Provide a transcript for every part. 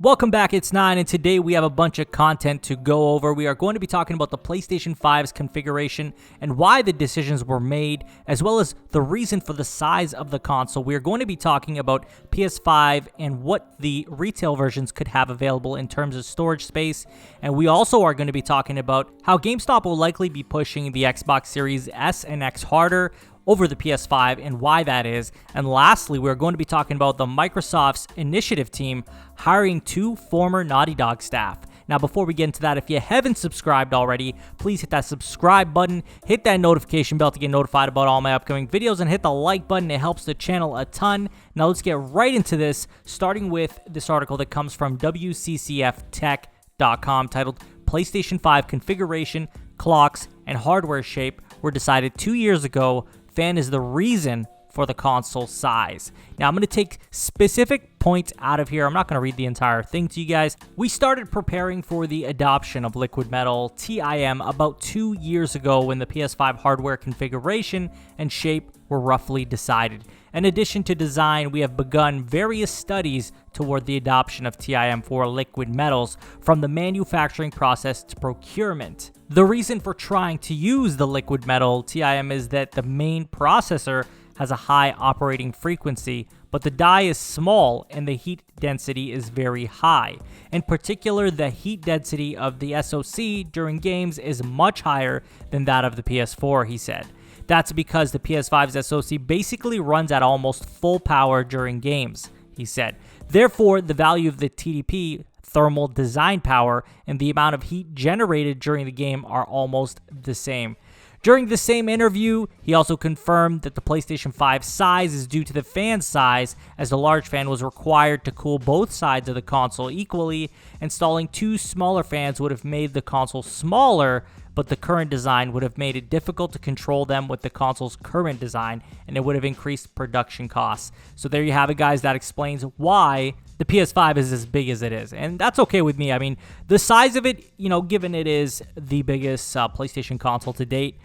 Welcome back, it's 9, and today we have a bunch of content to go over. We are going to be talking about the PlayStation 5's configuration and why the decisions were made, as well as the reason for the size of the console. We are going to be talking about PS5 and what the retail versions could have available in terms of storage space, and we also are going to be talking about how GameStop will likely be pushing the Xbox Series S and X harder over the PS5 and why that is. And lastly, we're going to be talking about the Microsoft's initiative team hiring 2 former Naughty Dog staff. Now, before we get into that, if you haven't subscribed already, please hit that subscribe button, hit that notification bell to get notified about all my upcoming videos, and hit the like button. It helps the channel a ton. Now, let's get right into this, starting with this article that comes from WCCFtech.com titled PlayStation 5 Configuration, Clocks, and Hardware Shape were decided 2 years ago. Fan is the reason for the console size. Now, I'm going to take specific points out of here. I'm not going to read the entire thing to you guys. We started preparing for the adoption of liquid metal TIM about 2 years ago when the PS5 hardware configuration and shape were roughly decided. In addition to design, we have begun various studies toward the adoption of TIM for liquid metals, from the manufacturing process to procurement. The reason for trying to use the liquid metal TIM is that the main processor has a high operating frequency, but the die is small and the heat density is very high. In particular, the heat density of the SoC during games is much higher than that of the PS4, he said. That's because the PS5's SoC basically runs at almost full power during games, he said. Therefore, the value of the TDP, thermal design power, and the amount of heat generated during the game are almost the same. During the same interview, he also confirmed that the PlayStation 5 size is due to the fan size, as the large fan was required to cool both sides of the console equally. Installing 2 smaller fans would have made the console smaller, but the current design would have made it difficult to control them with the console's current design, and it would have increased production costs. So there you have it, guys. That explains why the PS5 is as big as it is, and that's okay with me. I mean, the size of it, given it is the biggest PlayStation console to date,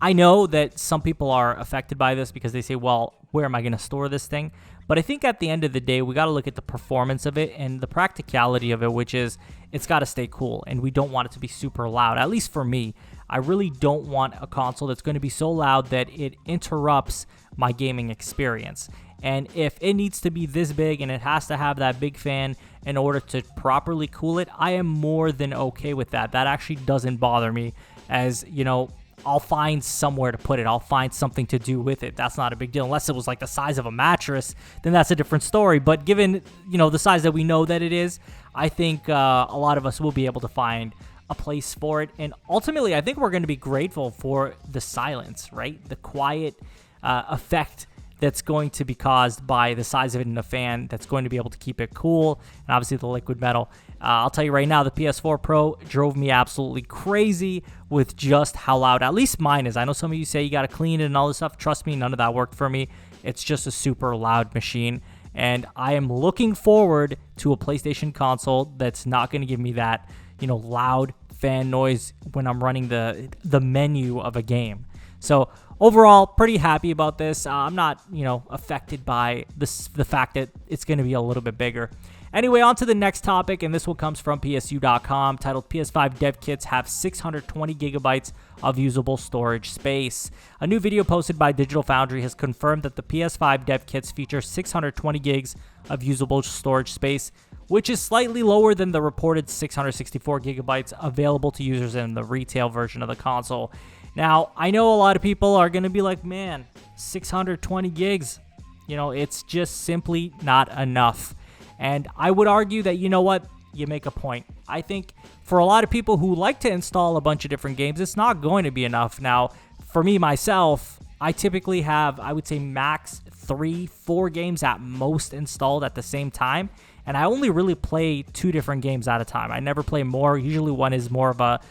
I know that some people are affected by this because they say, well, where am I going to store this thing? But I think at the end of the day, we got to look at the performance of it and the practicality of it, which is it's got to stay cool, and we don't want it to be super loud. At least for me, I really don't want a console that's going to be so loud that it interrupts my gaming experience. And if it needs to be this big and it has to have that big fan in order to properly cool it, I am more than okay with that. That actually doesn't bother me, as, I'll find somewhere to put it. I'll find something to do with it. That's not a big deal. Unless it was like the size of a mattress, then that's a different story. But given, the size that we know that it is, I think a lot of us will be able to find a place for it. And ultimately, I think we're going to be grateful for the silence, right? The quiet effect that's going to be caused by the size of it in a fan that's going to be able to keep it cool, and obviously the liquid metal. I'll tell you right now, the PS4 Pro drove me absolutely crazy with just how loud, at least mine is. I know some of you say you got to clean it and all this stuff. Trust me, none of that worked for me. It's just a super loud machine, and I am looking forward to a PlayStation console that's not going to give me that, loud fan noise when I'm running the menu of a game. So overall, pretty happy about this. I'm not, affected by the fact that it's going to be a little bit bigger. Anyway, on to the next topic, and this one comes from PSU.com, titled PS5 Dev Kits Have 620 Gigabytes of Usable Storage Space. A new video posted by Digital Foundry has confirmed that the PS5 Dev Kits feature 620 gigs of usable storage space, which is slightly lower than the reported 664 gigabytes available to users in the retail version of the console. Now, I know a lot of people are going to be like, man, 620 gigs, it's just simply not enough. And I would argue that, you make a point. I think for a lot of people who like to install a bunch of different games, it's not going to be enough. Now, for me, myself, I typically have, I would say, max 3-4 games at most installed at the same time. And I only really play 2 different games at a time. I never play more. Usually one is more of a,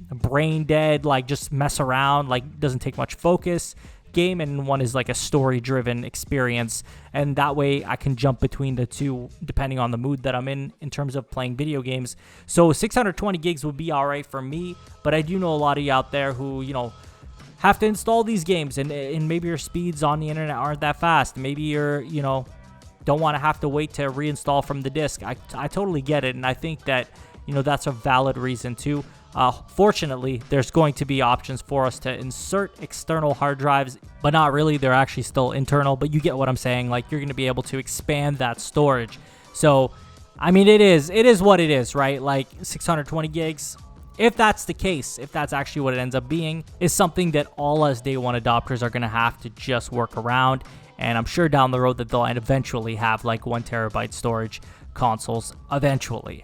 brain dead, just mess around, doesn't take much focus game, and one is like a story driven experience, and that way I can jump between the two depending on the mood that I'm in terms of playing video games. So 620 gigs would be all right for me, but I do know a lot of you out there who have to install these games, and maybe your speeds on the internet aren't that fast. Maybe you're don't want to have to wait to reinstall from the disk. I totally get it, and I think that, that's a valid reason too. Fortunately, there's going to be options for us to insert external hard drives, but not really. They're actually still internal, but you get what I'm saying. Like, you're going to be able to expand that storage. So, I mean, it is what it is, right? Like 620 gigs. If that's the case, if that's actually what it ends up being, is something that all us day one adopters are going to have to just work around. And I'm sure down the road that they'll eventually have like 1 terabyte storage consoles eventually.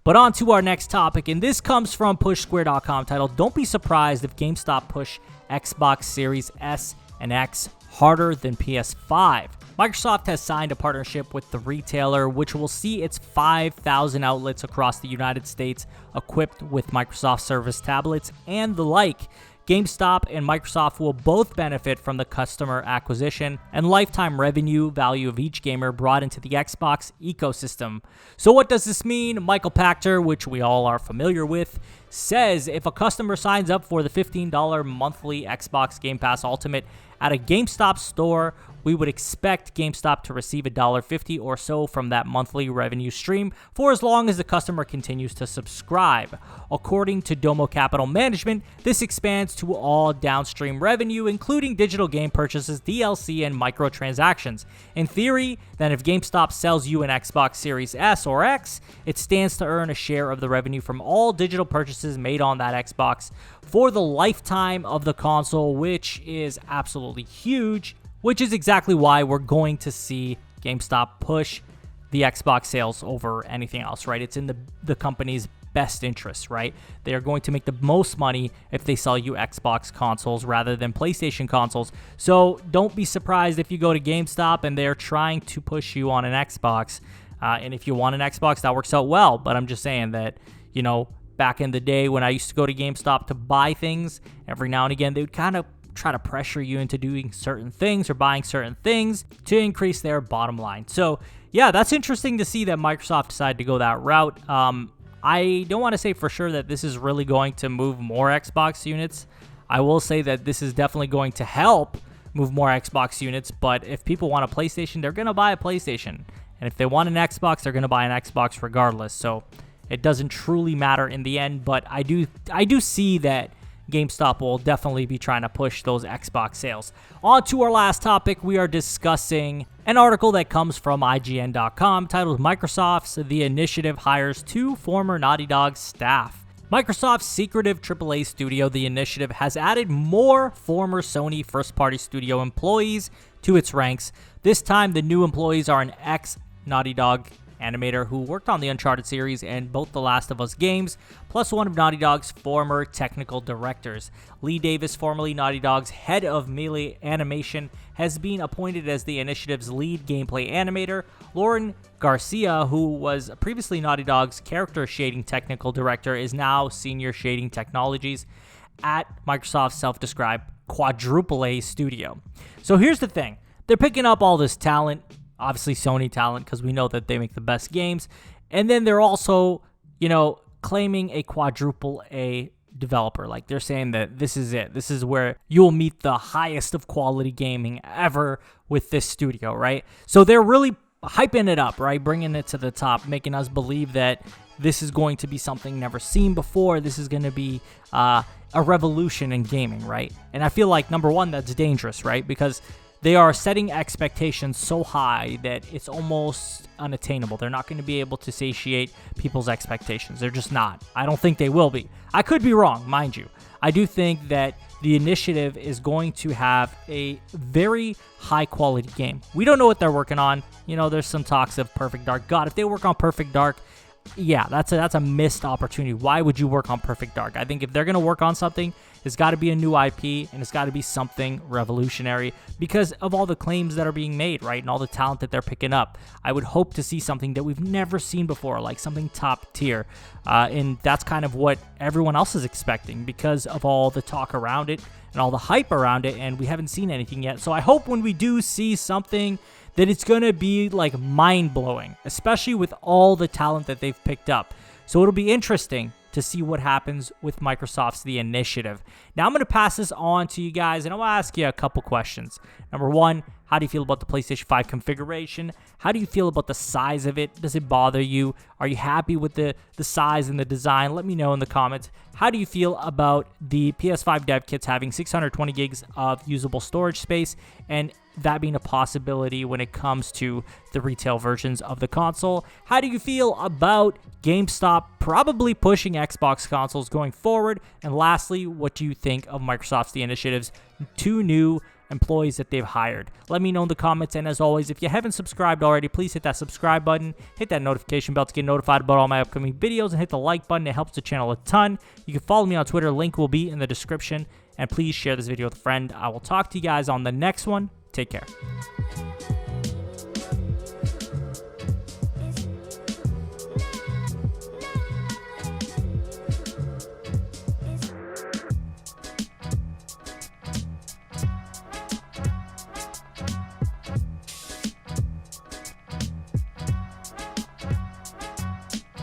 But on to our next topic, and this comes from PushSquare.com, titled, "Don't be surprised if GameStop push Xbox Series S and X harder than PS5." Microsoft has signed a partnership with the retailer, which will see its 5,000 outlets across the United States equipped with Microsoft Surface tablets and the like. GameStop and Microsoft will both benefit from the customer acquisition and lifetime revenue value of each gamer brought into the Xbox ecosystem. So what does this mean? Michael Pachter, which we all are familiar with, says if a customer signs up for the $15 monthly Xbox Game Pass Ultimate at a GameStop store, we would expect GameStop to receive $1.50 or so from that monthly revenue stream for as long as the customer continues to subscribe. According to Domo Capital Management, this expands to all downstream revenue, including digital game purchases, DLC, and microtransactions. In theory, then if GameStop sells you an Xbox Series S or X, it stands to earn a share of the revenue from all digital purchases made on that Xbox for the lifetime of the console, which is absolutely huge. Which is exactly why we're going to see GameStop push the Xbox sales over anything else, right? It's in the company's best interest, right? They are going to make the most money if they sell you Xbox consoles rather than PlayStation consoles. So don't be surprised if you go to GameStop and they're trying to push you on an Xbox. And if you want an Xbox, that works out well. But I'm just saying that, back in the day when I used to go to GameStop to buy things, every now and again, they would kind of try to pressure you into doing certain things or buying certain things to increase their bottom line. So yeah, that's interesting to see that Microsoft decided to go that route. I don't want to say for sure that this is really going to move more Xbox units. I will say that this is definitely going to help move more Xbox units, but if people want a PlayStation, they're going to buy a PlayStation. And if they want an Xbox, they're going to buy an Xbox regardless. So it doesn't truly matter in the end, but I do see that GameStop will definitely be trying to push those Xbox sales. On to our last topic, we are discussing an article that comes from IGN.com titled "Microsoft's The Initiative Hires 2 Former Naughty Dog Staff." Microsoft's secretive AAA studio, The Initiative, has added more former Sony first-party studio employees to its ranks. This time, the new employees are an ex-Naughty Dog animator who worked on the Uncharted series and both the Last of Us games, plus one of Naughty Dog's former technical directors. Lee Davis, formerly Naughty Dog's head of Melee Animation, has been appointed as the initiative's lead gameplay animator. Lauren Garcia, who was previously Naughty Dog's character shading technical director, is now senior shading technologies at Microsoft's self-described quadruple A studio. So here's the thing. They're picking up all this talent, obviously Sony talent, because we know that they make the best games. And then they're also, claiming a quadruple A developer. Like, they're saying that this is it. This is where you'll meet the highest of quality gaming ever with this studio, right? So they're really hyping it up, right? Bringing it to the top, making us believe that this is going to be something never seen before. This is going to be a revolution in gaming, right? And I feel like, number one, that's dangerous, right? Because they are setting expectations so high that it's almost unattainable. They're not going to be able to satiate people's expectations. They're just not. I don't think they will be. I could be wrong, mind you. I do think that the initiative is going to have a very high-quality game. We don't know what they're working on. There's some talks of Perfect Dark. God, if they work on Perfect Dark, yeah, that's a missed opportunity. Why would you work on Perfect Dark? I think if they're going to work on something, it's got to be a new IP, and it's got to be something revolutionary because of all the claims that are being made, right, and all the talent that they're picking up. I would hope to see something that we've never seen before, like something top tier, and that's kind of what everyone else is expecting because of all the talk around it and all the hype around it, and we haven't seen anything yet. So I hope when we do see something that it's going to be like mind-blowing, especially with all the talent that they've picked up. So it'll be interesting to see what happens with Microsoft's The Initiative. Now I'm going to pass this on to you guys, and I want to ask you a couple questions. Number one, How do you feel about the PlayStation 5 configuration? How do you feel about the size of it? Does it bother you? Are you happy with the size and the design? Let me know in the comments. How do you feel about the PS5 dev kits having 620 gigs of usable storage space, and that being a possibility when it comes to the retail versions of the console? How do you feel about GameStop probably pushing Xbox consoles going forward? And lastly, what do you think of Microsoft's The Initiative's 2 new employees that they've hired? Let me know in the comments, and as always, if you haven't subscribed already, please hit that subscribe button, hit that notification bell to get notified about all my upcoming videos, and hit the like button. It helps the channel a ton. You can follow me on Twitter, link will be in the description, and please share this video with a friend. I will talk to you guys on the next one. Take care.